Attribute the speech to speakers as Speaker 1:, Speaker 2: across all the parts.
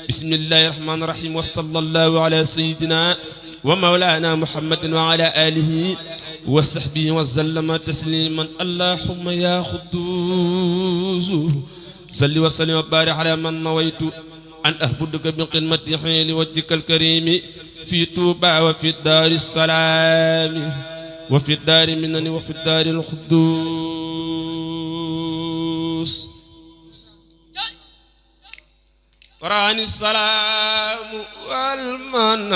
Speaker 1: بسم الله الرحمن الرحيم وصلى الله على سيدنا ومولانا محمد وعلى آله وصحبه وسلم تسليما. اللهم يا قدوس صل وسلم وبارك على من نويت أن أهبدك بقمة حين وجهك الكريم في طوبى وفي الدار السلام وفي الدار منني وفي الدار القدوس. فراني السلام والمنان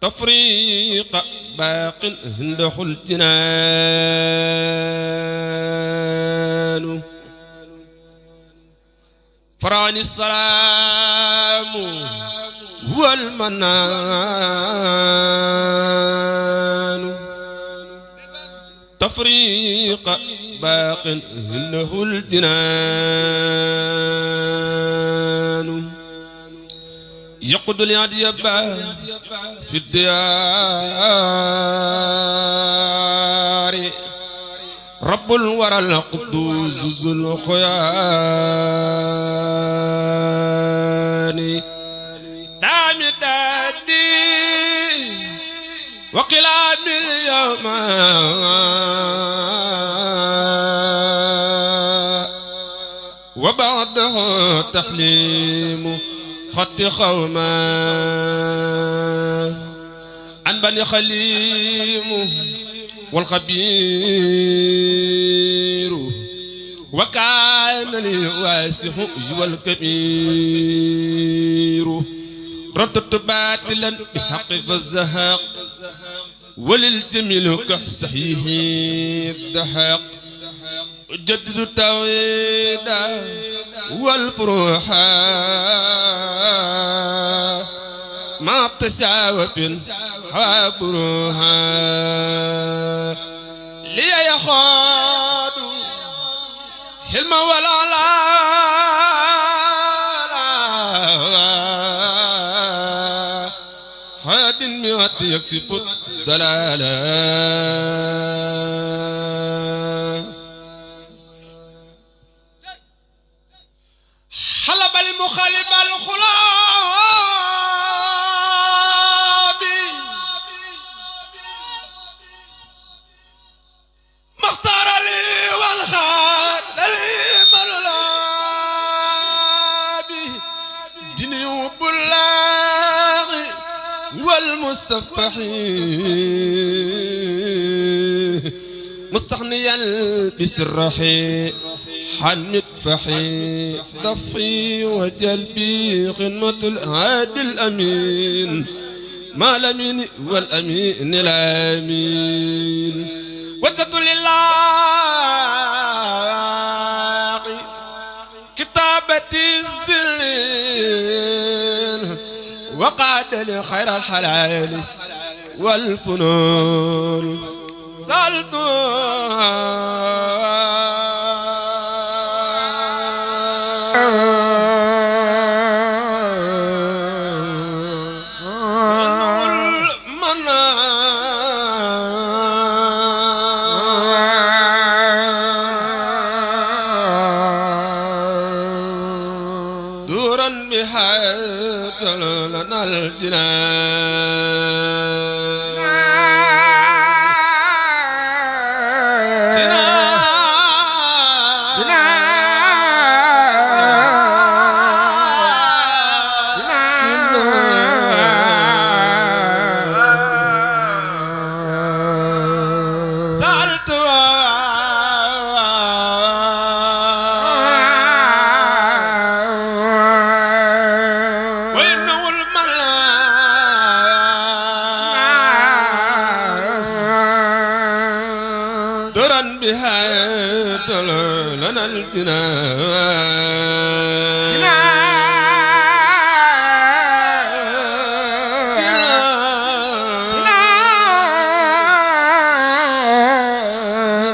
Speaker 1: تفريق باق هنده الجنان. فراني السلام والمنان تفريق باق هنه الجنان. يقود اليد في الديار رب الورى القدوس ذو الخيان. دام دادي وقلاب اليوم وبعده تحليم خط خوما عن بني خليم والخبير وكان لي واسع والكبير. ردت باطلا بحق فالزهاق وللجميل كصحيح الدحاق. جدد التوحيد والفروحة ما تساوى حبرها لي يخاض حلم ولا لا حاد مئات يكسف الضلالة. حلب المخالب الخلاب مختار لي والخال لي مرلابي ديني بالله والمصفحي مستغنيا بسرحي حن مدفحي ضفي وجلبي خدمة الهادي الأمين ما الأمين والأمين الأمين. وجدت لله كتابة الزلين وقعد لي خير الحلال والفنون. سألته دورا بحيث لنا الجنان.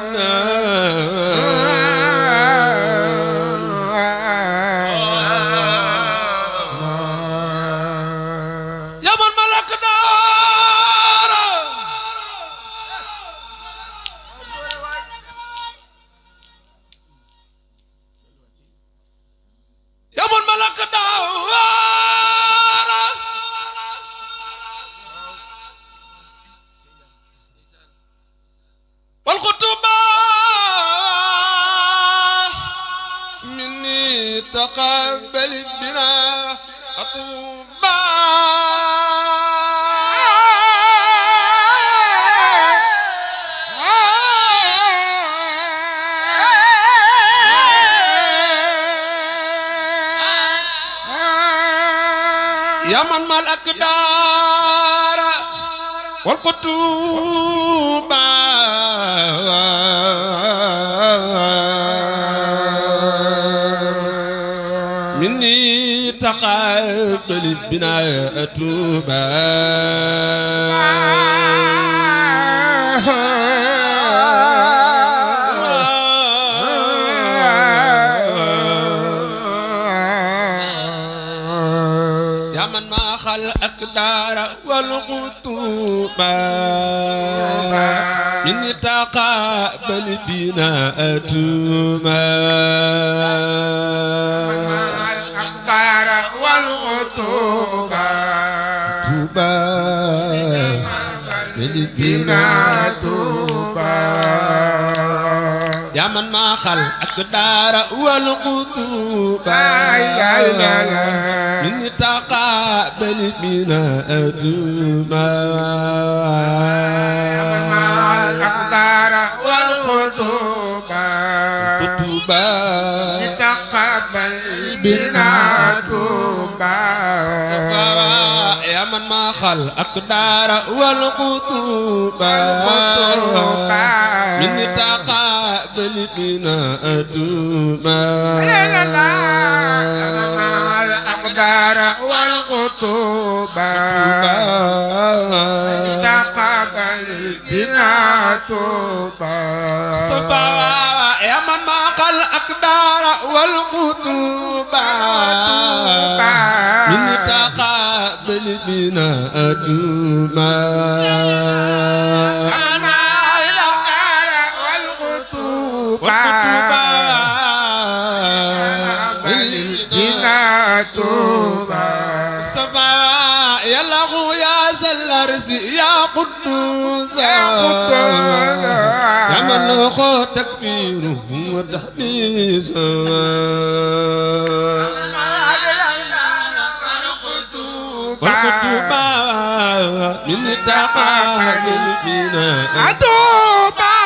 Speaker 1: لنا يا من ملك نار تقبل بنا أطوبى يا من ما الأقدار والقطوب مني تقبل بنا أتوبا يا من ما الأقدار والقطوب مني تقبل بنا أتوبا
Speaker 2: الأقدار والقطوب بنا توبا
Speaker 1: يا من ما خل أقدار والقطوب من تقابل بنا أتوبا
Speaker 2: الأقدار والقطوب تقبل بنا توبا
Speaker 1: يا من ما خل أقدار والقطوب من تقابل بنا أتوبا
Speaker 2: الأقدار والقطوب تقبل بنا توبا
Speaker 1: يا من ما خل أقدار والقطوب من تقابل بنا أتوبا يا الله يا زلرس يا قدوس يا من له تكبيره وتحديث والقطوب من تقابل بنا
Speaker 2: أتوبا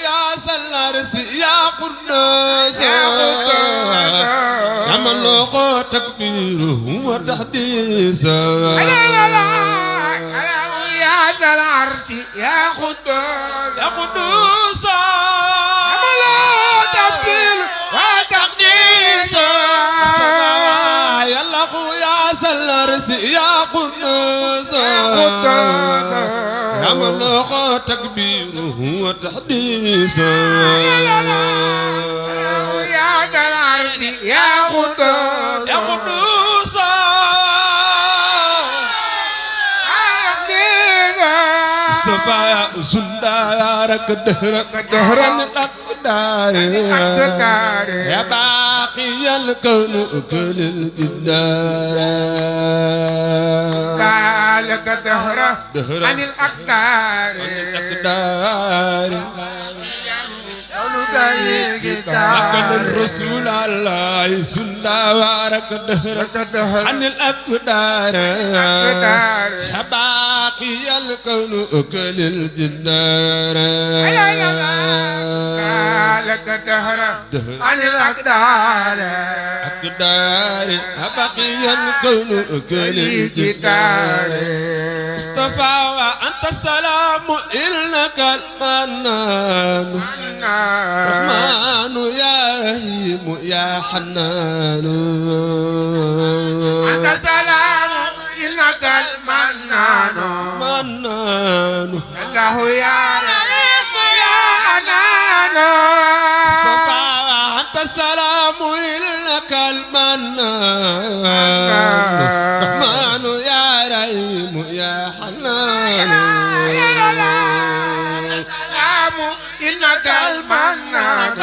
Speaker 1: يا زلرس يا قدوس يا من له تكبيره وتحديث
Speaker 2: يا ذا العرش يا قدوس
Speaker 1: يا قدوس
Speaker 2: تكبير وتقديس
Speaker 1: يا الله يا زلرس يا قدوس يا من له تكبيره وتحديث
Speaker 2: يا ذا العرش يا قدوس
Speaker 1: يا قدوس سبا زندارك دهرك الأقدار يا باقي الكون كل الجدار
Speaker 2: لك دهر عن الأقدار
Speaker 1: لكن الرسول الله زندارك دهرك عن الأقدار باقي الكون كل الجدار
Speaker 2: لك دهر عن الأقدار
Speaker 1: أقدار باقي الكون كل الجدار مصطفى وأنت السلام إنك المنان رحمن يا رحيم يا حنان
Speaker 2: أنت السلام إنك المنان
Speaker 1: منان
Speaker 2: الله يا رحيم يا حنان
Speaker 1: مصطفى وأنت السلام إنك المنان رحمن يا رحيم يا حنان
Speaker 2: السلام إنك المنان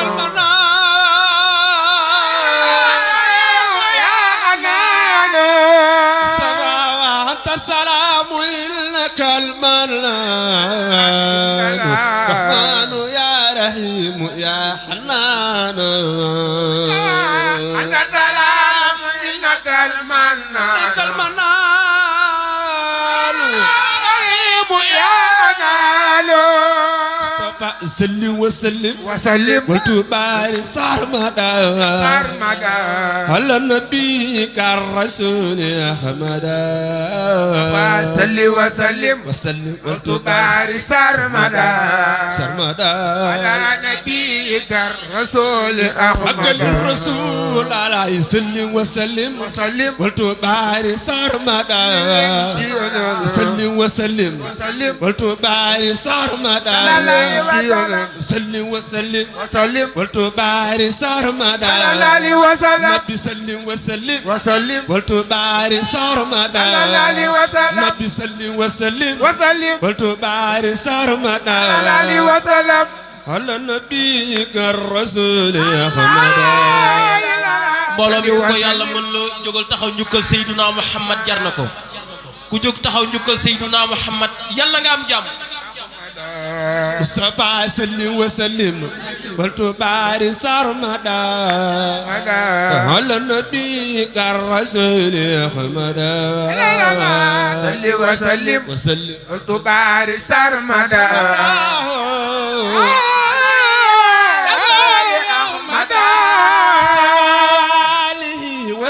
Speaker 2: يا حنان
Speaker 1: السلام إنك المنان رحمن يا رحيم يا حنان مصطفى صل وسلم
Speaker 2: وسلم
Speaker 1: وتبارك سرمدا
Speaker 2: سرمدا
Speaker 1: على النبي الرسول أحمد
Speaker 2: صل وسلم
Speaker 1: وسلم
Speaker 2: وتبارك سرمدا
Speaker 1: سرمدا
Speaker 2: على نبيك الرسول أحمد
Speaker 1: الرسول عليه صل وسلم
Speaker 2: وسلم
Speaker 1: وتبارك سرمدا صل وسلم وتبارك سرمدا صل وسلم وتبارك سرمدا نبي صل وسلم وتبارك سرمدا نبي صل وسلم وتبارك سرمدا على النبي الرسول أحمد
Speaker 3: mbooloo mi ku ko yàlla mën la jógal taxaw njukkal Seydina Muhammad jar na ko ku jóg taxaw njukkal Seydina Muhammad yàlla nga am jàmm
Speaker 1: مصطفى صل وسلم وتبارك سرمدا على النبي الرسول أحمد
Speaker 2: صل وسلم
Speaker 1: وسلم
Speaker 2: وتبارك سرمدا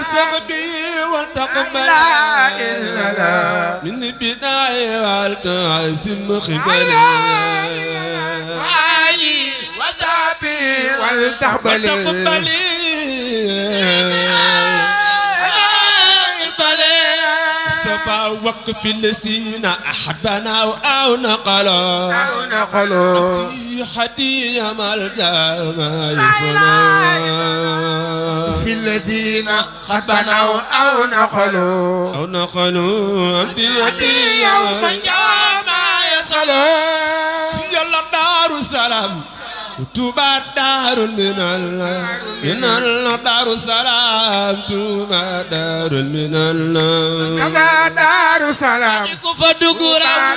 Speaker 1: وصحبه وتقبل من بداية والتعزم خبالي
Speaker 2: علي وصحبه والتقبل
Speaker 1: سبا وقف لسينا أحد بنا أو نقلا في حدي ملجا ما يصنع
Speaker 2: في الذين قد بنوا أو نقلوا
Speaker 1: أبدي
Speaker 2: يوم ما يصلوا
Speaker 1: سيلا دار السلام توبا دار من الله دار السلام توبا دار من الله
Speaker 2: دار السلام
Speaker 3: فدغورا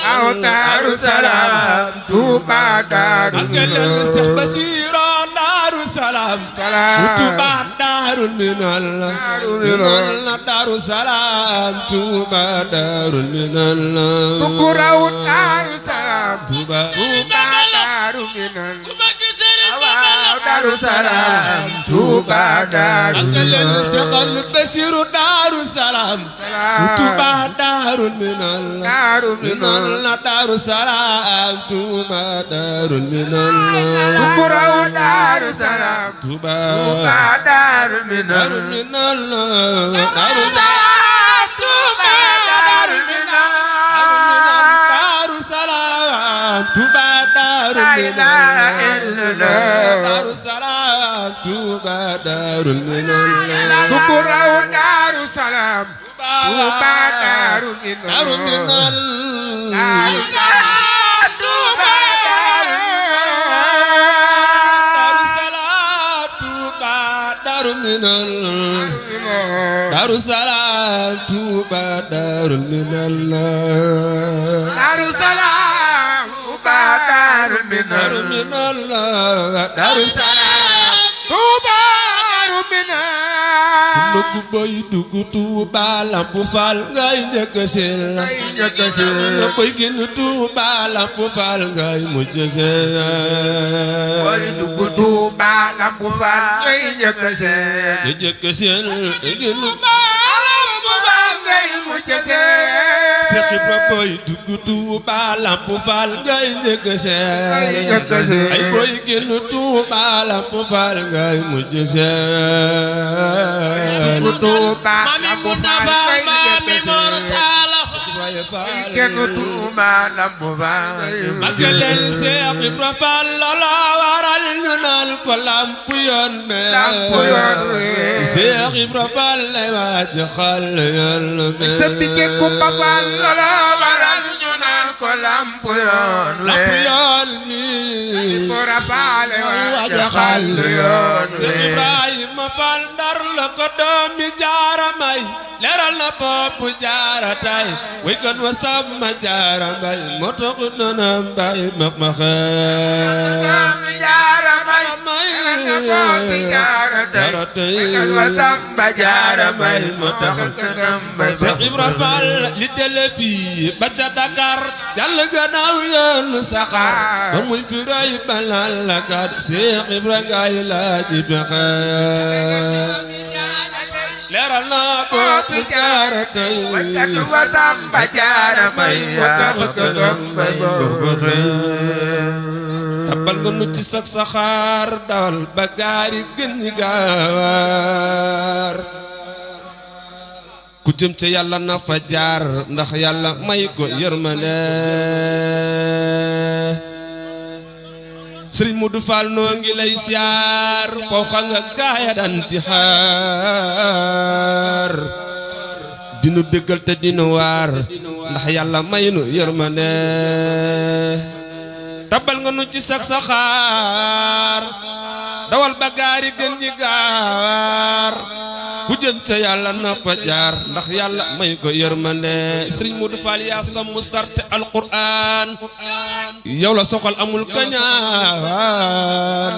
Speaker 2: أو دار السلام توبا دار
Speaker 1: أقل السخ بصيرا دار السلام توبا دار من الله دار السلام توبا دار من الله
Speaker 2: تقرأ دار السلام
Speaker 1: توبا
Speaker 2: دار السلام توبا دار
Speaker 1: أقل السخ البصير دار السلام توبا دار من الله دار السلام توبا دار من الله
Speaker 2: تقرأ دار السلام
Speaker 1: توبا
Speaker 2: دار من
Speaker 1: الله دار
Speaker 2: السلام توبا دار من
Speaker 1: دار السلام توبا دار من دار السلام توبا دار من الله
Speaker 2: تقرأ دار السلام توبا دار من
Speaker 1: الله
Speaker 2: توبا
Speaker 1: دار السلام توبا دار من الله دار السلام توبا دار من الله
Speaker 2: دار السلام توبا دار
Speaker 1: من الله دار السلام
Speaker 2: توبا دار من
Speaker 1: nugu boy dugu Tuuba Lamp Fall ngay njëkk seel na boy génn Tuuba Lamp Fall ngay mujj seel
Speaker 2: boy dugu Tuuba Lamp Fall ngay njëkk seel
Speaker 1: ngay njëkk seel génn
Speaker 2: Tuuba Lamp Fall ngay mujj seel
Speaker 1: Seex Ibra boy dugu Tuuba Lamp Fall ngay njëkk seel ay boy génn Tuuba Lamp Fall ngay mujj seel
Speaker 3: mami Mustafa mami Mortala
Speaker 2: kenn Tuuba Lamp Fall
Speaker 1: magalel Seex Ibra Fall la waral ñu naan ko lamp yoon me Seex Ibra Fall lay waaj xal Yàlla me
Speaker 2: sa bige ku Fall la waral ñu naan ko lamp yoon
Speaker 1: mi
Speaker 2: ko Fall lay waaj xal yoon
Speaker 1: Seex Ibrahima Ibrahima Fall Ndar la ko doomi jaara may leeral na bopp jaara tay way kon wa sama jaara mbay moo tax nana mbay mak ma
Speaker 2: doomi jaara may bopp jaara tay way kon wa sama jaara mbay moo tax nana mbay
Speaker 1: Cheikh Ibrahima Fall li dele fii ba ca Dakar yàlla gannaaw yoonu saxaar ba muy fi roy balal la kat Cheikh Ibrahima gaay la ci pexe leeral na bopp jaara tay
Speaker 2: way kon wa sama jaara mbay moo tax nana mbay
Speaker 1: tabal nga nu ci sax saxaar dawal ba gaari gën ñi gaawar ku jëm ca yàlla na fa jaar ndax yàlla may ko yërmande Sëriñ Modou Fall noo ngi lay siyaar foo xa nga gaaya daan ti xaar dinu dëggal te dinu waar ndax yàlla may nu yërmande tabal nga nu ci sax saxaar dawal ba gaari gën ñi gaawar ku jëm ca yàlla na fa jaar ndax yàlla may ko yërmande Sëriñ Modou Fall yaa sàmm sarte alquran yow la soxal amul kañaan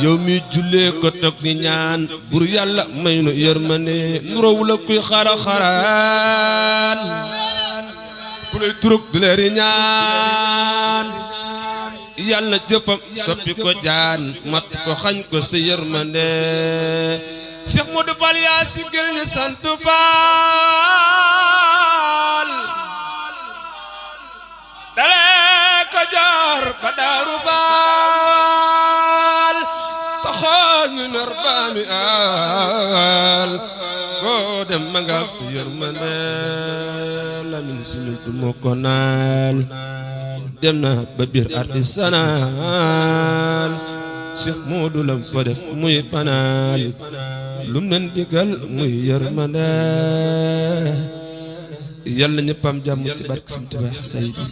Speaker 1: yow mi jullee ko toog ni ñaan bur yàlla may nu yërmande nurowu la kuy xara-xaraan ku lay turug du leeri ñaan yàlla jëfam soppi ko jaan mat ko xañ ko si yërmande Cheikh Modou Fall yaa sigil ñu sant Fall dale ko joor ba Daaru Fall taxoo ñu nar baami al koo dem ma nga si yërmande Lamin sinu du ma ko naal dem na ba biir artisanal Cheikh Modou lam fa def muy panaal lum nen digal muy yërmande yàlla ñëppam jàmm ci barke Sëriñ Tuubaa Sayidi